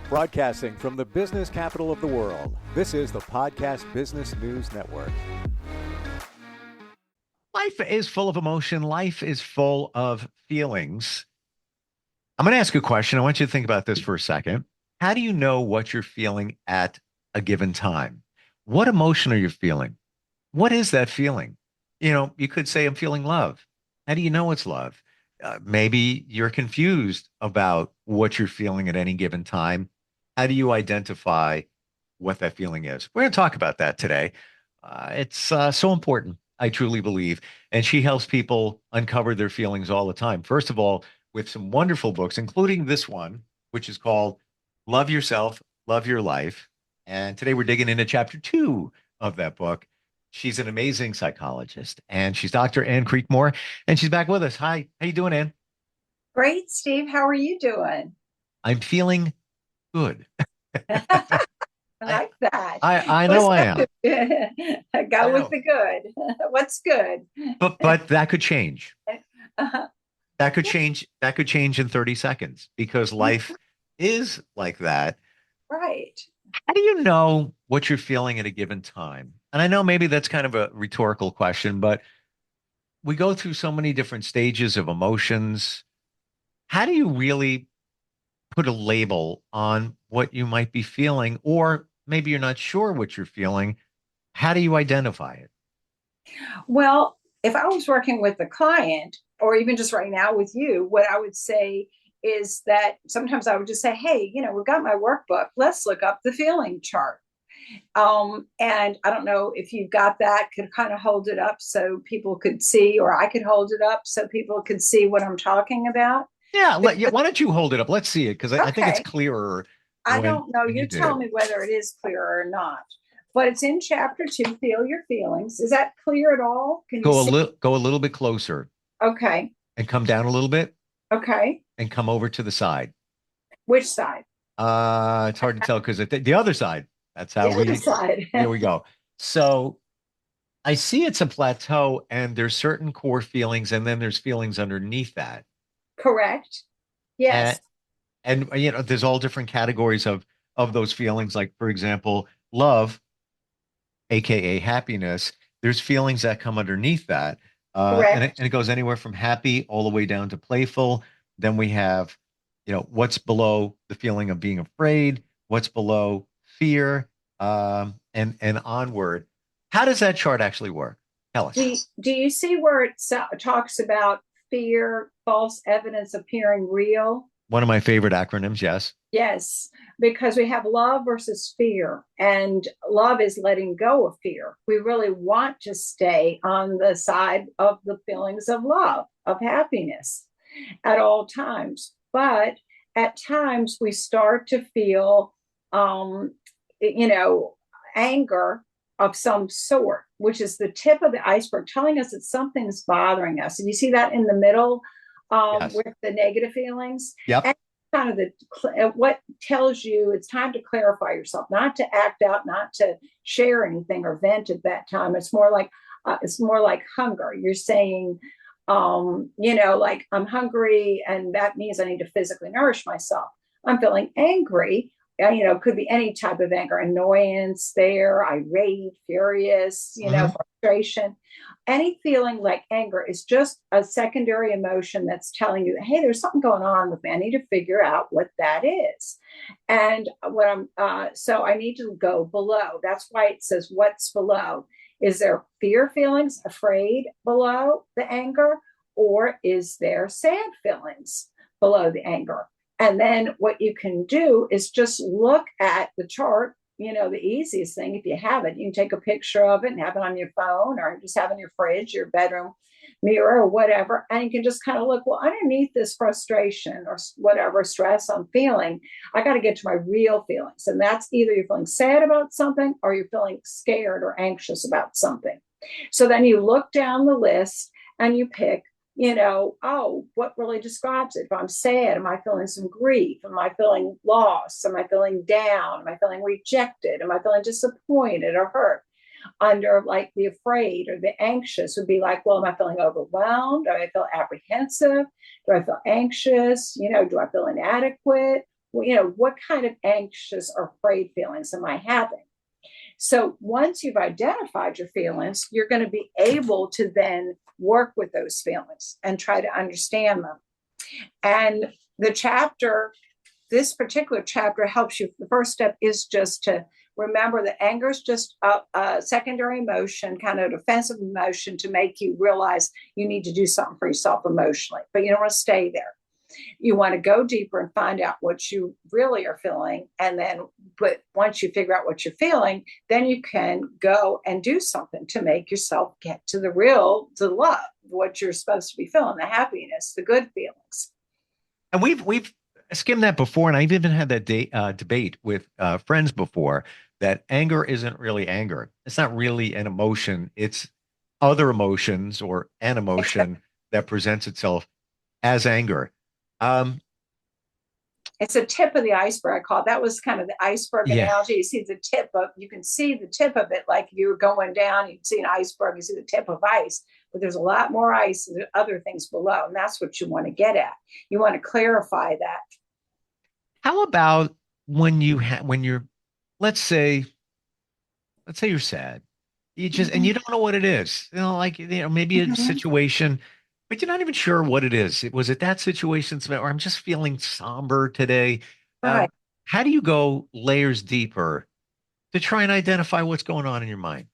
Broadcasting from the business capital of the world, this is the Podcast Business News Network. Life is full of emotion. Life is full of feelings. I'm going to ask you a question. I want you to think about this for a second. How do you know what you're feeling at a given time? What emotion are you feeling? What is that feeling? You could say, I'm feeling love. How do you know it's love? Maybe you're confused about what you're feeling at any given time. How do you identify what that feeling is? We're going to talk about that today. It's so important, I truly believe. And she helps people uncover their feelings all the time. First of all, with some wonderful books, including this one, which is called Love Yourself, Love Your Life. And today we're digging into chapter 2 of that book. She's an amazing psychologist, and she's Dr. Ann Creekmore, and she's back with us. Hi, how you doing, Ann? Great, Steve. How are you doing? I'm feeling good. I like that. I know I am. Go with the good. What's good? But that could change. Uh, That could change. That could change in 30 seconds because life is like that. right. How do you know what you're feeling at a given time? And I know maybe that's kind of a rhetorical question, but we go through so many different stages of emotions. How do you really put a label on what you might be feeling, or maybe you're not sure what you're feeling? How do you identify it? Well, if I was working with a client, or even just right now with you, what I would say is that sometimes I would just say, hey, we've got my workbook. Let's look up the feeling chart. And I don't know if you've got that, could kind of hold it up so people could see, or I could hold it up so people could see what I'm talking about. Yeah, Because, why don't you hold it up? Let's see it because I think it's okay, clearer I when don't know. when you You do. tell me whether it is clear or not. But it's in chapter 2, Feel Your Feelings. Is that clear at all? Can you see? Go a little bit closer Okay. and come down a little bit Okay. and come over to the side. Which side? It's hard to tell because the other side. That's how The other we. side. There we go. So I see it's a plateau, and there's certain core feelings, and then there's feelings underneath that, Correct. and Yes. there's all different categories of those feelings. Like for example, love, aka happiness. There's feelings that come underneath that, Correct. and it goes anywhere from happy all the way down to playful. Then we have, what's below the feeling of being afraid, what's below fear, and onward. How does that chart actually work? Tell us. Do you see where it talks about fear, false evidence appearing real? One of my favorite acronyms, yes. Yes, because we have love versus fear, and love is letting go of fear. We really want to stay on the side of the feelings of love, of happiness at all times. But at times we start to feel, um, you know, anger of some sort, which is the tip of the iceberg, telling us that something's bothering us. And you see that in the middle Yes. with the negative feelings. Yep. And kind of what tells you it's time to clarify yourself, not to act out, not to share anything or vent at that time. It's more like hunger. You're saying, like I'm hungry, and that means I need to physically nourish myself. I'm feeling angry. Could be any type of anger, annoyance, irate, furious, Hmm. frustration. Any feeling like anger is just a secondary emotion that's telling you, hey, there's something going on with me. I need to figure out what that is. And so I need to go below. That's why it says what's below. Is there fear feelings, afraid below the anger, or is there sad feelings below the anger? And then what you can do is just look at the chart. The easiest thing, if you have it, you can take a picture of it and have it on your phone, or just have it in your fridge, your bedroom mirror, or whatever. And you can just kind of look, well, underneath this frustration or whatever stress I'm feeling, I got to get to my real feelings. And that's either you're feeling sad about something or you're feeling scared or anxious about something. So then you look down the list and you pick, what really describes it? If I'm sad, am I feeling some grief? Am I feeling lost? Am I feeling down? Am I feeling rejected? Am I feeling disappointed or hurt? Under like the afraid or the anxious would be like, well, am I feeling overwhelmed? Do I feel apprehensive? Do I feel anxious? Do I feel inadequate? what kind of anxious or afraid feelings am I having? So once you've identified your feelings, you're going to be able to then work with those feelings and try to understand them. And this particular chapter helps you. The first step is just to remember that anger is just a secondary emotion, kind of a defensive emotion to make you realize you need to do something for yourself emotionally, but you don't want to stay there. You want to go deeper and find out what you really are feeling. And then, but once you figure out what you're feeling, then you can go and do something to make yourself get to the love, what you're supposed to be feeling, the happiness, the good feelings. And we've skimmed that before, and I've even had that debate with friends before that anger isn't really anger. It's not really an emotion. It's other emotions or an emotion that presents itself as anger. It's a tip of the iceberg. I call it. That was kind of the iceberg Yeah. analogy. You can see the tip of it, like you're going down, you see an iceberg, you see the tip of ice, but there's a lot more ice and other things below. And that's what you want to get at. You want to clarify that. How about when you're, let's say you're sad. And you don't know what it is. Maybe a Mhm. situation, but you're not even sure what it is. Was it that situation, or I'm just feeling somber today? Right. How do you go layers deeper to try and identify what's going on in your mind?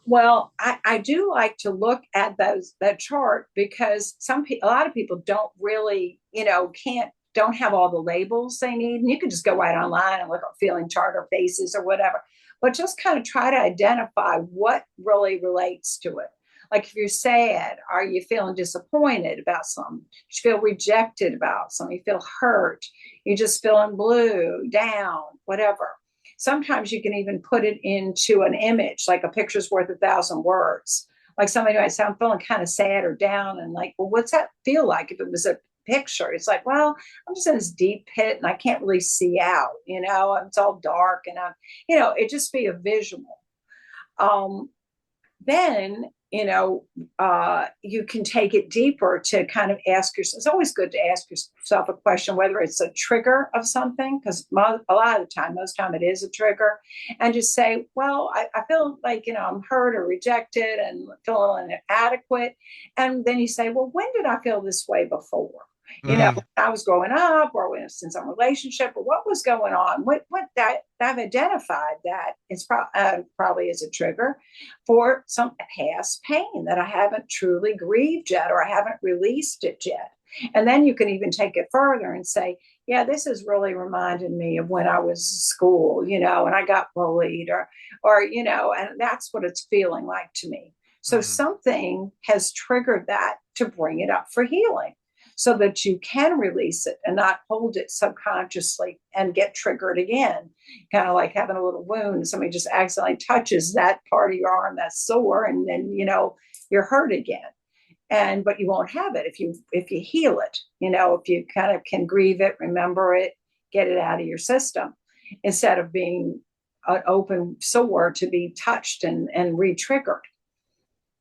Well, I do like to look at that chart because a lot of people don't really, don't have all the labels they need. And you can just go right online and look at feeling chart or faces or whatever, but just kind of try to identify what really relates to it. Like if you're sad, are you feeling disappointed about something? You feel rejected about something? You feel hurt? You're just feeling blue, down, whatever. Sometimes you can even put it into an image, like a picture's worth 1,000 words. Like somebody might say, I'm feeling kind of sad or down. And like, well, what's that feel like if it was a picture? It's like, well, I'm just in this deep pit and I can't really see out, it's all dark and it just be a visual. Then you can take it deeper to kind of ask yourself. It's always good to ask yourself a question, whether it's a trigger of something, because a lot of the time, most time it is a trigger, and just say, well, I feel like, I'm hurt or rejected and feeling inadequate. And then you say, well, when did I feel this way before? Mm. When I was growing up or when in some relationship or what was going on, what that I've identified that it's probably is a trigger for some past pain that I haven't truly grieved yet or I haven't released it yet. And then you can even take it further and say, yeah, this is really reminding me of when I was in school, and I got bullied and that's what it's feeling like to me. So Mm. something has triggered that to bring it up for healing so that you can release it and not hold it subconsciously and get triggered again. Kind of like having a little wound. Somebody just accidentally touches that part of your arm that's sore, and then you're hurt again. But you won't have it if you heal it. If you kind of can grieve it, remember it, get it out of your system, instead of being an open sore to be touched and re-triggered.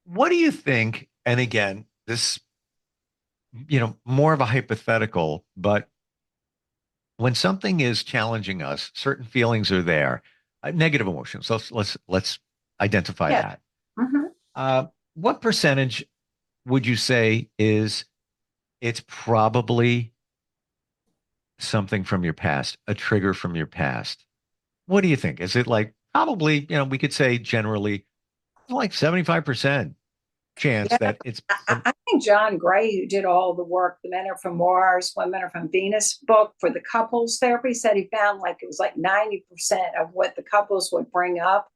What do you think? And again, this, more of a hypothetical, but when something is challenging us, certain feelings are there, negative emotions. So let's identify Yeah. that. Mm-hmm. What percentage would you say it's probably something from your past, a trigger from your past? What do you think? Is it like probably, we could say generally like 75% chance Yeah, that it's I, from, I think John Gray, who did all the work, the Men Are From Mars, Women Are From Venus book for the couples therapy, said he found like it was like 90% of what the couples would bring up,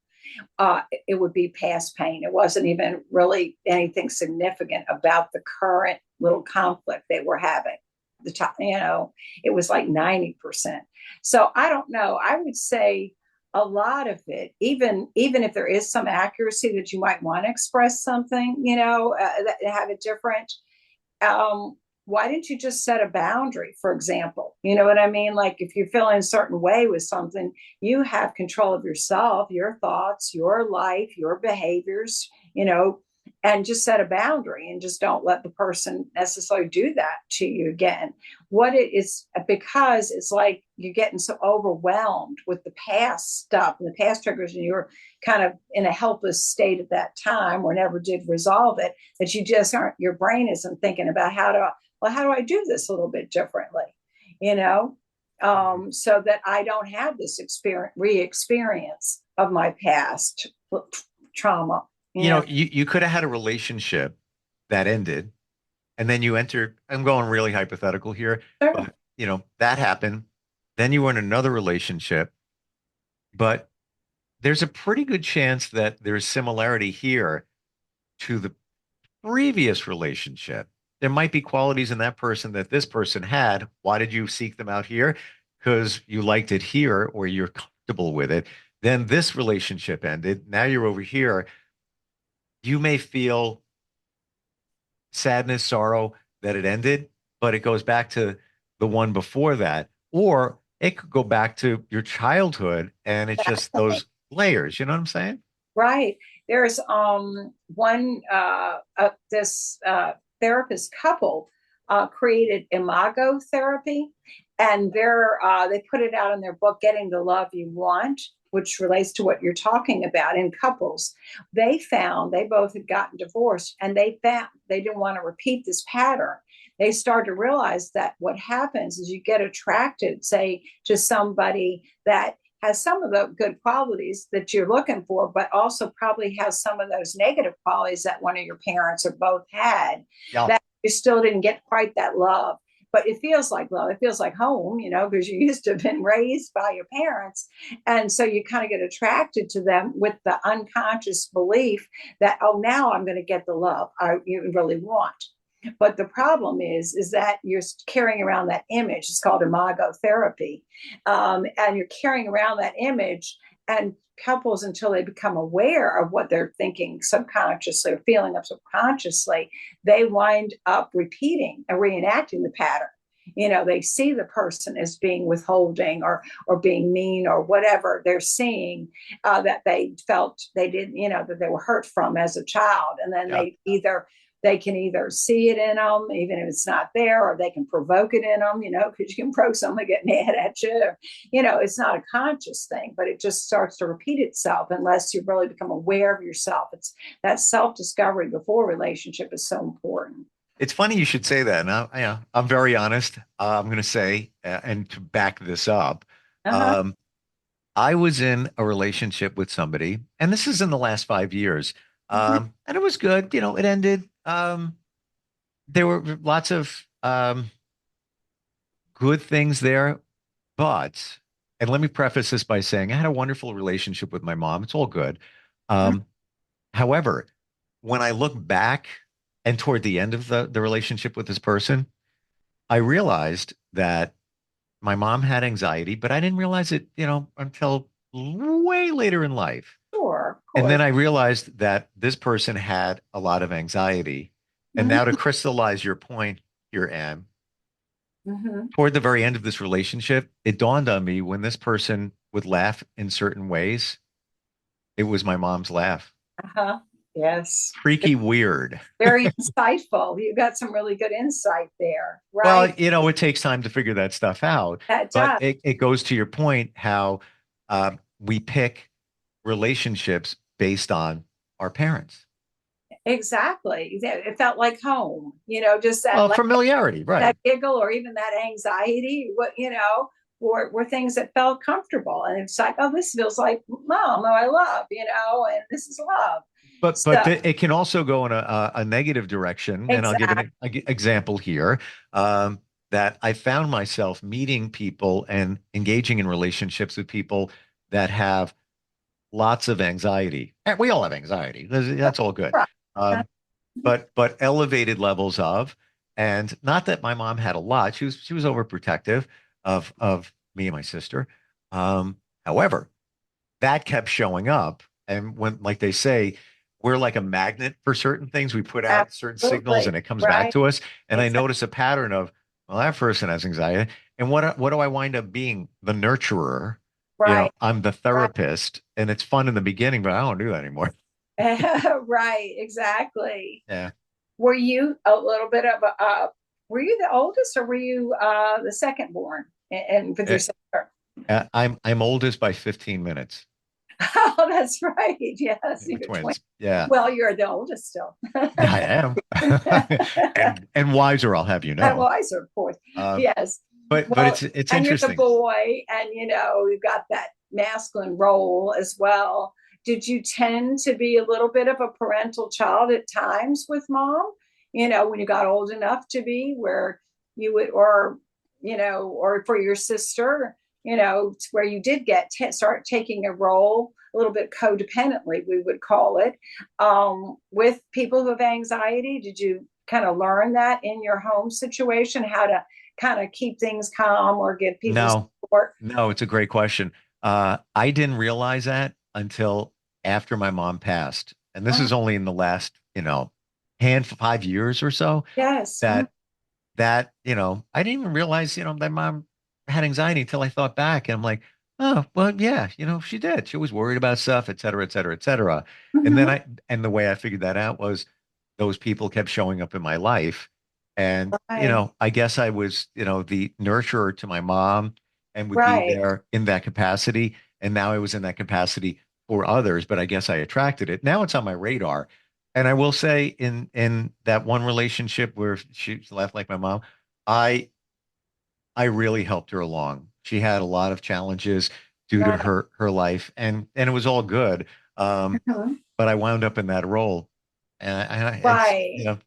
it would be past pain. It wasn't even really anything significant about the current little conflict they were having. The top, it was like 90%. So I don't know. I would say a lot of it, even if there is some accuracy that you might want to express something, that have it different. Why didn't you just set a boundary, for example? You know what I mean? Like if you feel in a certain way with something, you have control of yourself, your thoughts, your life, your behaviors, and just set a boundary and just don't let the person necessarily do that to you again. What it is, because it's like you're getting so overwhelmed with the past stuff and the past triggers, and you're kind of in a helpless state at that time or never did resolve it, that you just aren't, your brain isn't thinking about how do I do this a little bit differently, you know, so that I don't have this re-experience of my past trauma. You could have had a relationship that ended, and then you enter, I'm going really hypothetical here, Sure. but that happened. Then you were in another relationship, but there's a pretty good chance that there's similarity here to the previous relationship. There might be qualities in that person that this person had. Why did you seek them out here? Because you liked it here or you're comfortable with it. Then this relationship ended. Now you're over here. You may feel sadness, sorrow that it ended, but it goes back to the one before that. Or it could go back to your childhood and it's just those layers. You know what I'm saying? Right. There's one this therapist couple created imago therapy, and they put it out in their book, Getting the Love You Want, which relates to what you're talking about in couples. They found they both had gotten divorced, and they found they didn't want to repeat this pattern. They started to realize that what happens is you get attracted, say, to somebody that has some of the good qualities that you're looking for, but also probably has some of those negative qualities that one of your parents or both had, Yeah. that you still didn't get quite that love. But it feels like love. It feels like home, because you used to have been raised by your parents. And so you kind of get attracted to them with the unconscious belief that, oh, now I'm going to get the love you really want. But the problem is that you're carrying around that image. It's called imago therapy. And you're carrying around that image, and couples, until they become aware of what they're thinking subconsciously or feeling up subconsciously, they wind up repeating and reenacting the pattern. They see the person as being withholding or being mean or whatever they're seeing, that they felt they didn't, that they were hurt from as a child. And then they can either see it in them, even if it's not there, or they can provoke it in them, because you can provoke someone to get mad at you. It's not a conscious thing, but it just starts to repeat itself unless you really become aware of yourself. It's that self-discovery before relationship is so important. It's funny you should say that. And I'm very honest. I'm going to say, and to back this up, Uh-huh. I was in a relationship with somebody, and this is in the last 5 years. And it was good. It ended. There were lots of good things there, but, and let me preface this by saying I had a wonderful relationship with my mom. It's all good. Um, However, when I look back and toward the end of the relationship with this person, I realized that my mom had anxiety, but I didn't realize it, until way later in life. Sure, of And course. then I realized that this person had a lot of anxiety. And now to crystallize your point here, Anne, toward the very end of this relationship, it dawned on me when this person would laugh in certain ways, it was my mom's laugh. Uh-huh. Yes. Freaky weird. Very insightful. You got some really good insight there, Well, right? it takes time to figure that stuff out. That But does. it goes to your point how we pick relationships based on our parents. Exactly. It felt like home, just that, Well, like, familiarity, right? that giggle or even that anxiety, were things that felt comfortable. And it's like, oh, this feels like mom, who I love, and this is love. But So, it can also go in a negative direction. And I'll give exactly. an example here, that I found myself meeting people and engaging in relationships with people that have lots of anxiety. And we all have anxiety. That's all good. Right. Um, but elevated levels of, and not that my mom had a lot. She was overprotective of me and my sister. However, that kept showing up. And when, like they say, we're like a magnet for certain things. We put out certain signals Absolutely. and it comes back Right. to us. And I Exactly. notice a pattern of, well, that person has anxiety. And what do I wind up being? The nurturer. Right. I'm the Right. therapist. And it's fun in the beginning, but I don't do that anymore. Right, exactly. Yeah. Were you a little bit of were you the oldest or were you the second born and with your Eh, sister? I'm oldest by 15 minutes. Oh, that's right. Yes, We're you're 20. twins. Yeah, Well, you're the oldest still. I am. And wiser, I'll have you And know. wiser, of course. Uh, Yes. but Well, it's and you're the interesting. boy, and you've got that masculine role as well. Did you tend to be a little bit of a parental child at times with mom? When you got old enough to be where you would, or for your sister, where you did start taking a role a little bit codependently, we would call it, with people who have anxiety. Did you kind of learn that in your home situation, how to kind of keep things calm or give people No, support? no, it's a great question. I didn't realize that until after my mom passed. And this Oh, is only in the last, 5 years or so yes. that I didn't even realize, that mom had anxiety until I thought back. And I'm like, oh, well, yeah, she did. She was worried about stuff, et cetera, et cetera, et cetera. And then Mhm. and the way I figured that out was those people kept showing up in my life. And, Right. I guess I was, the nurturer to my mom and would be Right. there in that capacity. And now I was in that capacity for others, but I guess I attracted it. Now it's on my radar. And I will say in that one relationship where she left like my mom, I I really helped her along. She had a lot of challenges due to Right. her life, and it was all good. Mhm. But I wound up in that role, and it's Right.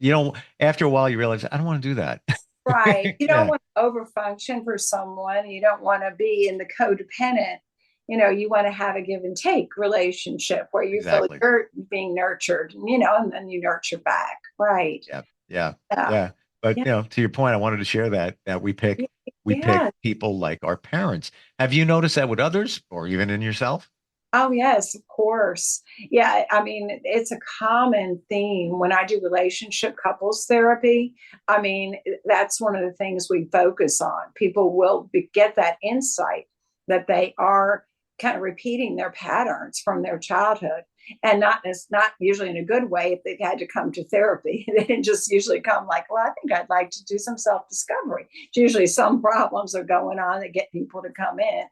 after a while you realize I don't want to do that. Right. You don't Yeah, want to overfunction for someone. You don't want to be in the codependent. You want to have a give and take relationship where you feel exactly. you're being nurtured, and then you nurture back. Right. Yeah, yeah, Yeah. yeah. But Yeah. to your point, I wanted to share that we pick Yeah. people like our parents. Have you noticed that with others, or even in yourself? Oh, yes, of course. Yeah, I mean, it's a common theme when I do relationship couples therapy. I mean, that's one of the things we focus on. People will get that insight that they are kind of repeating their patterns from their childhood, and not usually in a good way if they've had to come to therapy. They didn't just usually come like, well, I think I'd like to do some self-discovery. Usually some problems are going on that get people to come in.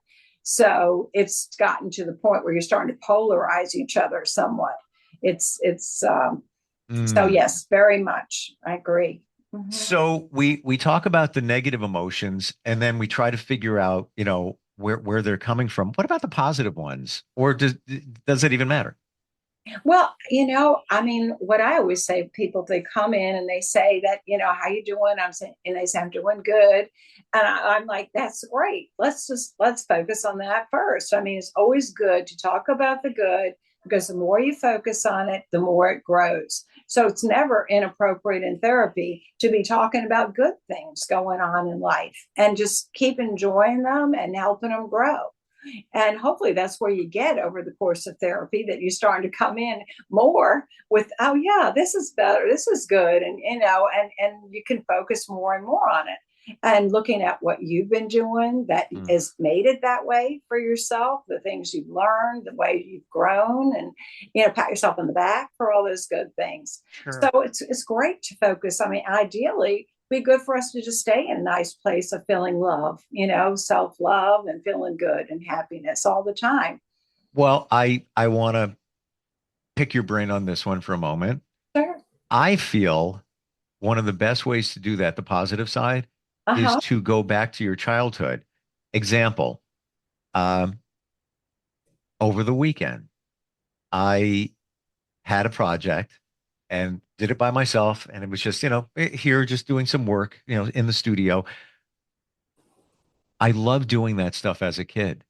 So it's gotten to the point where you're starting to polarize each other somewhat. So Mm. yes, very much. I agree. Mhm. So we talk about the negative emotions and then we try to figure out, where they're coming from. What about the positive ones? Or does it even matter? Well, I mean, what I always say, people, they come in and they say that, how you doing? I'm saying, and they say, I'm doing good. And I'm like, that's great. Let's focus on that first. I mean, it's always good to talk about the good because the more you focus on it, the more it grows. So it's never inappropriate in therapy to be talking about good things going on in life and just keep enjoying them and helping them grow. And hopefully that's where you get over the course of therapy that you're starting to come in more with, oh yeah, this is better, this is good. And and you can focus more and more on it. And looking at what you've been doing that Mm, has made it that way for yourself, the things you've learned, the way you've grown, and pat yourself on the back for all those good things. So sure. it's great to focus. I mean, ideally, be good for us to just stay in a nice place of feeling love, self love and feeling good and happiness all the time. Well, I want to pick your brain on this one for a moment. Sure. I feel one of the best ways to do that, the positive side, Uh is huh. to go back to your childhood. Example, um, over the weekend, I had a project and did it by myself. And it was just, here, just doing some work, in the studio. I love doing that stuff as a kid.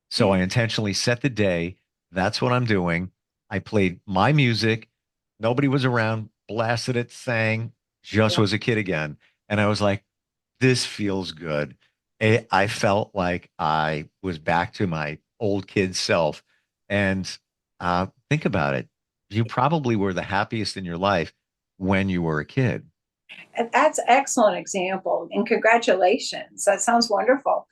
So Yeah. I intentionally set the day. That's what I'm doing. I played my music. Nobody was around, blasted it, sang, just Right. was a kid again. And I was like, this feels good. I felt like I was back to my old kid self. And think about it. You probably were the happiest in your life when you were a kid. And that's an excellent example. And congratulations. That sounds wonderful.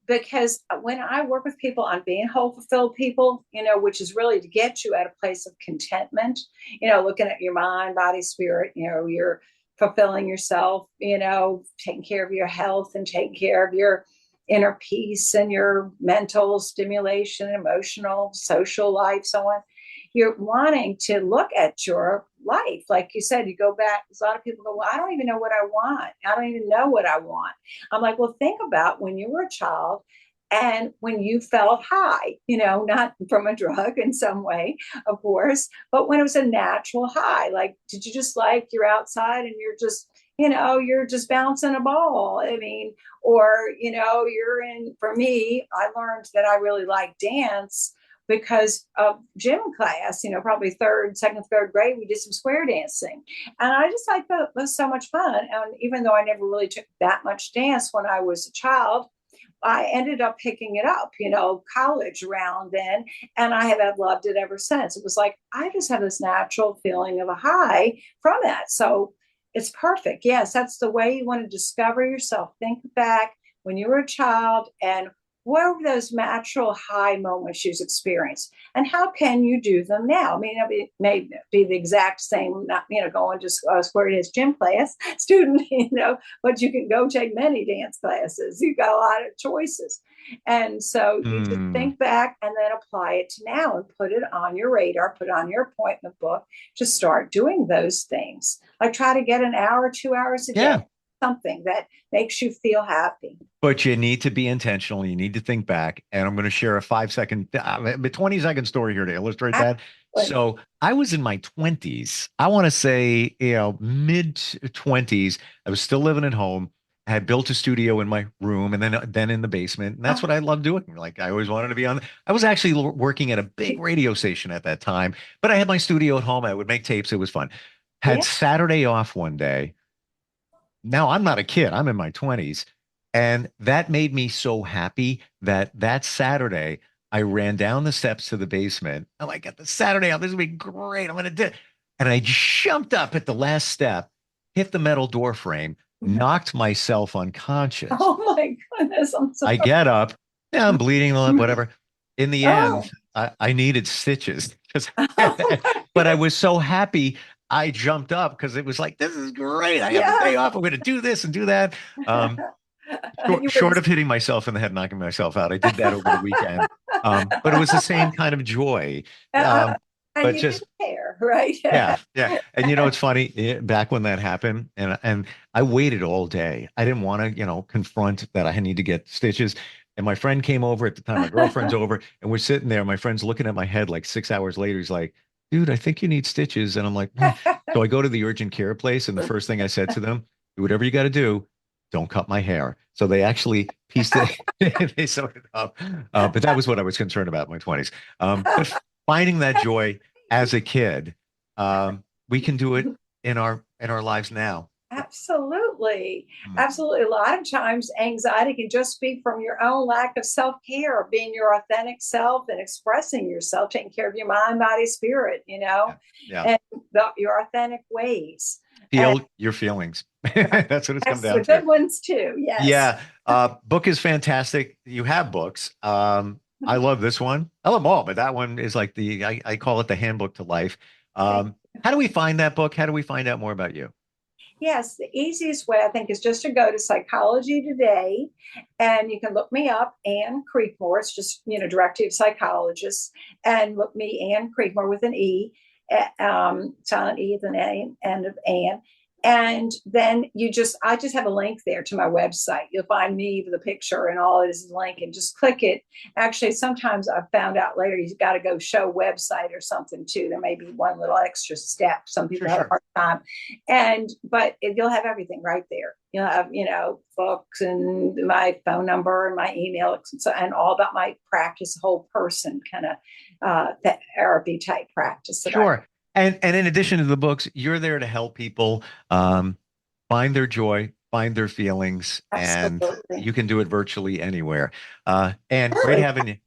because when I work with people on being whole, fulfilled people, which is really to get you at a place of contentment, looking at your mind, body, spirit, you're fulfilling yourself, taking care of your health and taking care of your inner peace and your mental stimulation, emotional, social life, so on. You're wanting to look at your life. Like you said, you go back, a lot of people go, well, I don't even know what I want. I don't even know what I want. I'm like, well, think about when you were a child and when you felt high, not from a drug in some way, of course, but when it was a natural high. Like, did you just like you're outside and you're just bouncing a ball? I mean, or, for me, I learned that I really like dance because of gym class, probably second, third grade, we did some square dancing. And I just like that was so much fun. And even though I never really took that much dance when I was a child, I ended up picking it up, college around then. And I have loved it ever since. It was like, I just have this natural feeling of a high from that. So it's perfect. Yes, that's the way you want to discover yourself. Think back when you were a child and what were those natural high moments you've experienced, and how can you do them now? I mean, it may be the exact same, not, going to square dance gym class student, but you can go take many dance classes. You've got a lot of choices. And so you just think back and then apply it to now and put it on your radar, put it on your appointment book to start doing those things. Like try to get an hour, 2 hours a day, something that makes you feel happy. But you need to be intentional. You need to think back. And I'm going to share a 20-second story here to illustrate that. So I was in my 20s. I want to say, mid 20s. I was still living at home. I had built a studio in my room and then in the basement. And that's what I loved doing. Like I always wanted to be on. I was actually working at a big radio station at that time, but I had my studio at home. I would make tapes. It was fun. Had Saturday off one day. Now I'm not a kid. I'm in my 20s. And that made me so happy that Saturday I ran down the steps to the basement. I'm like, at the Saturday off, this will be great. I'm going to do it. And I jumped up at the last step, hit the metal door frame, knocked myself unconscious. Oh my goodness. I'm sorry. I get up. Yeah, I'm bleeding, whatever. In the end, I needed stitches. But I was so happy. I jumped up because it was like, this is great. I have a day off. I'm going to do this and do that. Short of hitting myself in the head, knocking myself out. I did that over the weekend. But it was the same kind of joy. And but you just didn't care, right? yeah. And it's funny, back when that happened, and I waited all day. I didn't want to, confront that I need to get stitches. And my friend came over at the time, my girlfriend's over, and we're sitting there. My friend's looking at my head like 6 hours later. He's like, dude, I think you need stitches. And I'm like, So I go to the urgent care place, and the first thing I said to them, do whatever you got to do. Don't cut my hair. So they actually pieced it, they sewed it up. But that was what I was concerned about in my 20s. But finding that joy as a kid, we can do it in our lives now. Absolutely. Absolutely. A lot of times anxiety can just be from your own lack of self-care, being your authentic self and expressing yourself, taking care of your mind, body, spirit, and your authentic ways. Feel your feelings. That's what it's come down to. Good ones too. Yes. Yeah. Book is fantastic. You have books. I love this one. I love them all, but that one is like I call it the handbook to life. How do we find that book? How do we find out more about you? Yes, the easiest way I think is just to go to Psychology Today, and you can look me up, Ann Creekmore. It's just directory of psychologists, and look me Ann Creekmore with an E, silent E with an A, end of Ann. And then I just have a link there to my website. You'll find me with a picture and all it is a link, and just click it. Actually, sometimes I've found out later you've got to go show website or something too. There may be one little extra step. Some people have a hard time. But you'll have everything right there. You'll have, books and my phone number and my email and all about my practice, whole person kind of therapy type practice. Sure. And in addition to the books, you're there to help people find their joy, find their feelings, Absolutely. and you can do it virtually anywhere. And great having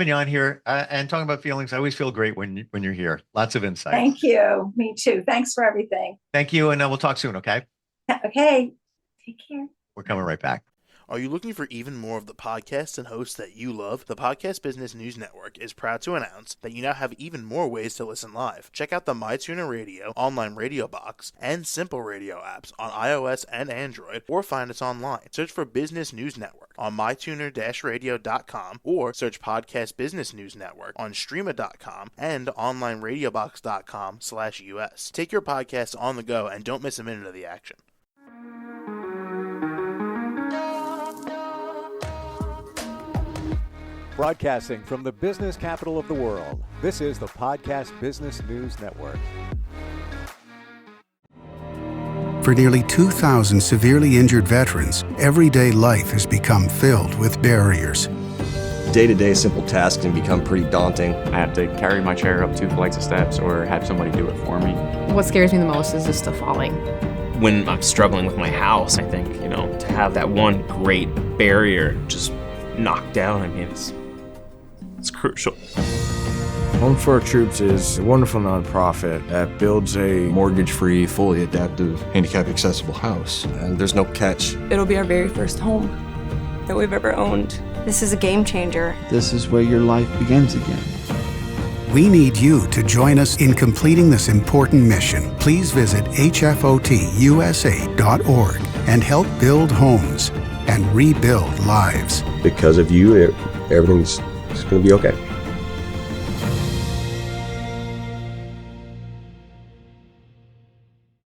you on here and talking about feelings. I always feel great when you're here. Lots of insight. Thank you. Me too. Thanks for everything. Thank you, and we'll talk soon. Okay. Okay. Take care. We're coming right back. Are you looking for even more of the podcasts and hosts that you love? The Podcast Business News Network is proud to announce that you now have even more ways to listen live. Check out the MyTuner Radio, online radio box, and Simple Radio apps on iOS and Android, or find us online. Search for Business News Network on mytuner-radio.com, or search Podcast Business News Network on streama.com and onlineradiobox.com/US. Take your podcast on the go and don't miss a minute of the action. Broadcasting from the business capital of the world, this is the Podcast Business News Network. For nearly 2,000 severely injured veterans, everyday life has become filled with barriers. Day-to-day simple tasks can become pretty daunting. I have to carry my chair up 2 flights of steps or have somebody do it for me. What scares me the most is just the falling. When I'm struggling with my house, I think, to have that one great barrier just knocked down, it's crucial. Home for Our Troops is a wonderful nonprofit that builds a Mortgage-free, fully adaptive, handicap-accessible house. And there's no catch. It'll be our very first home that we've ever owned. This is a game changer. This is where your life begins again. We need you to join us in completing this important mission. Please visit hfotusa.org and help build homes and rebuild lives. Because of you, everything's going to be okay.